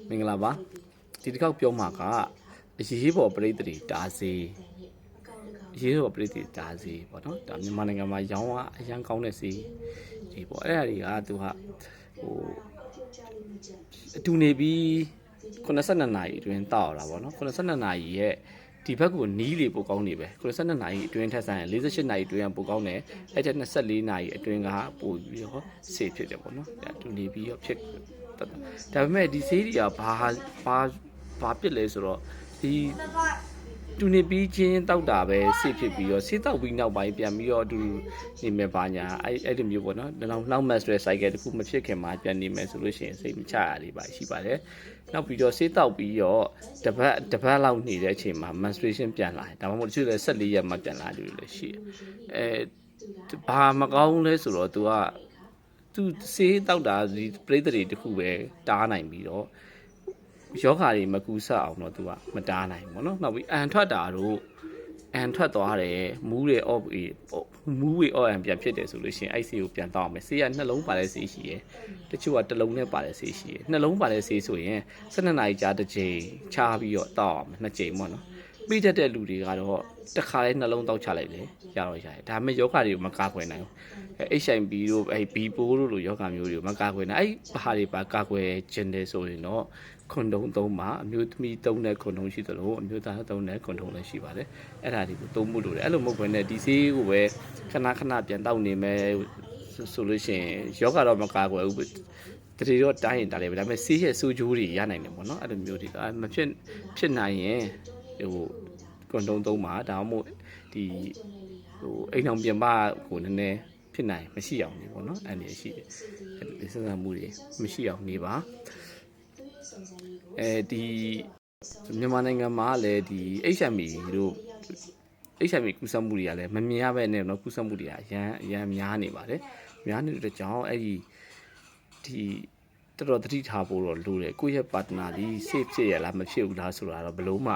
မင်္ဂလာပါဒီတစ်ခေါက်ပြောမှာကအရေးပေါ်ပရိသတ်တွေတားစေအရေးပေါ်ပရိသတ်တားစေပေါ့နော်ဒါမြန်မာနိုင်ငံမှာရောင်းအရန်ကောင်းတဲ့စီဒီပေါ့အဲ့ဒါတွေကသူကဟိုအတူနေပြီး82နာရီအတွင်းတောက်လာပေါ့နော်82နာရီရဲ့ဒီဘက်ကိုနီးလေပိုကောင်းနေပဲ82နာရီအတွင်းထက်ဆိုင်48နာရီအတွင်းပိုကောင်းတယ်အဲ့တဲ့24နာရီအတွင်းကပိုပြီးတော့ဆေးဖြစ်တယ်ပေါ့နော်အတူနေပြီးတော့ဖြစ်ဒါပေမဲ့ဒီဆေးတွေကဘာဖြစ်လဲဆိုတော့ဒီတူနေပြီးချင်းတောက်တာပဲဆေးဖြစ်ပြီးတော့ဆေးတောက်ပြီးနောက်ပိုင်းပြန်ပြီးတော့အတူနေမယ်ပါညာအဲ့လိုမျိုးပေါ့နော်နောက် menstrual cycle တခုမဖြစ်ခင်မှာပြန်နေမယ်ဆိုလို့ရှိရင်စိတ်မချရလေးပါရှိပါတယ်နောက်ပြီးတော့ဆေးတောက်ပြီးတော့တပတ်လောက်နေတဲ့အချိန်မှာ menstruation ပြန်လာတယ်ဒါမှမဟုတ်တချို့လည်း14ရက်မှပြန်လာတယ်လို့လည်းရှိတယ်ဘာမကောင်းလဲဆိုတော့ သူဆေးတောက်တာဒီပရိသတ်တွေတခုပဲတားနိုင်ပြီးတော့ယောဂါတွေမကူးဆက်အောင်တော့သူကမတားနိုင်ဘူးเนาะနောက်ပြီးအန်ထွက်တာတို့အန်ထွက်သွားတယ်မူးတွေအော့မူးဝေအော့အန်ပြန်ဖြစ်တယ်ဆိုလို့ရှိရင်အဲ့ဆေးကိုပြန်တောက်အောင်မယ်ဆေးကနှလုံးပါတဲ့ဆေးရှိရယ်တချို့ကတစ်လုံးနဲ့ပါတဲ့ဆေးရှိရယ်နှလုံးပါတဲ့ဆေးဆိုရင်12နာရီကြာတစ်ချိန်ချပြီးတော့တောက်အောင်နှစ်ချိန်ပေါ့နော်ပြီးတတ်တဲ့လူတွေကတော့တစ်ခါလေးနှလုံးတောက်ချလိုက်တယ်ရတော့ရတယ်ဒါပေမဲ့ယောဂါတွေကိုမကာကွယ်နိုင်ဘူးHIV တို့B ပိုးတို့လိုယောဂမျိုးတွေကိုမကာကွယ်နိုင်အဲ့ဘာတွေပါကာကွယ်ခြင်းတယ်ဆိုရင်တော့ခွန်တုံးသုံးမှာအမျိုးသမီးသုံးတဲ့ခွန်တုံးရှိသလိုအမျိုးသားသုံးတဲ့ခွန်တုံးလည်းရှိပါတယ်အဲ့ဒါတွေကိုသုံးမှုလို့တယ်အဲ့လိုမဟုတ်ဘဲနဲ့ဒီဆေးကိုပဲခဏပြန်တောက်နေမယ်ဆိုလို့ရှိရင်ယောဂတော့မကာကွယ်ဘူးတတိတော့တိုင်းရင်တားတယ်ဒါပေမဲ့ဆေးရဲ့စိုးကျိုးတွေရနိုင်တယ်ပေါ့နော်အဲ့လိုမျိုးတွေကမဖြစ်နိုင်ရင်ဟိုခွန်တုံးသုံးမှာဒါမှမဟုတ်ဒီအိမ်အောင်ပြင်ပကိုနည်းနည်းဖြစ်နိုင်မရှိအောင်နေပေါ့နော်အဲ့ဒီရှိတယ်ဒီစဉ်းစားမှုတွေမရှိအောင်နေပါဒီမြန်မာနိုင်ငံမှာလည်းဒီ HIV တို့ HIV ကူးစက်မှုတွေကလည်းမမြင်ရပဲနဲ့တော့ကူးစက်မှုတွေကအရန်များနေပါတယ်များနေတဲ့ကြောင့်အဲ့ဒီတော်တော်သတိထားဖို့တော့လိုတယ်ကိုယ့်ရဲ့ partner ဒီ safe ဖြစ်ရလားမဖြစ်ဘူးလားဆိုတာတော့ဘလို့မှ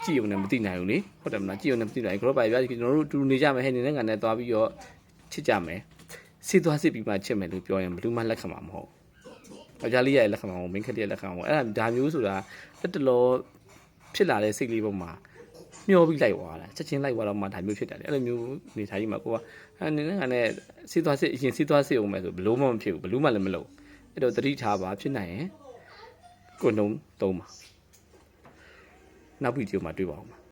ကြည့်ုံနဲ့မသိနိုင်ဘူးလေဟုတ်တယ်မလားကြည့်ုံနဲ့မသိနိုင်ဘူး group ပါပြကျွန်တော်တို့တူနေကြမယ်ဟဲ့နေနဲ့ငါနဲ့သွားပြီးတော့ချစ်ကြမယ်စစ်သွားစစ်ပြီးမှချစ်မယ်လို့ပြောရင်ဘလို့မှလက်ခံမှာမဟုတ်ယောက်ျားလေးရဲ့လက်ခံမှာမဟုတ်မိန်းကလေးရဲ့လက်ခံမှာမဟုတ်အဲ့ဒါမျိုးဆိုတာတက်တလောဖြစ်လာတဲ့စိတ်လေးပုံမှာမျောပြီးလိုက်သွားတာချက်ချင်းလိုက်သွားတော့မှဒါမျိုးဖြစ်တယ်လေအဲ့လိုမျိုးနေထိုင်ကြီးမှာကိုကနေနဲ့ငါနဲ့စစ်သွားစစ်အရင်စစ်သွားစစ်အောင်မယ်ဆိုဘလို့မှမဖြစ်ဘူးဘလို့မှလည်းမလုပ်အဲ့တော့သတိထားပါဖြစ်နိုင်ရင်ကွန်ဒုံသုံးပါနောက်ဗီဒီယိုမှာတွေ့ပါဦး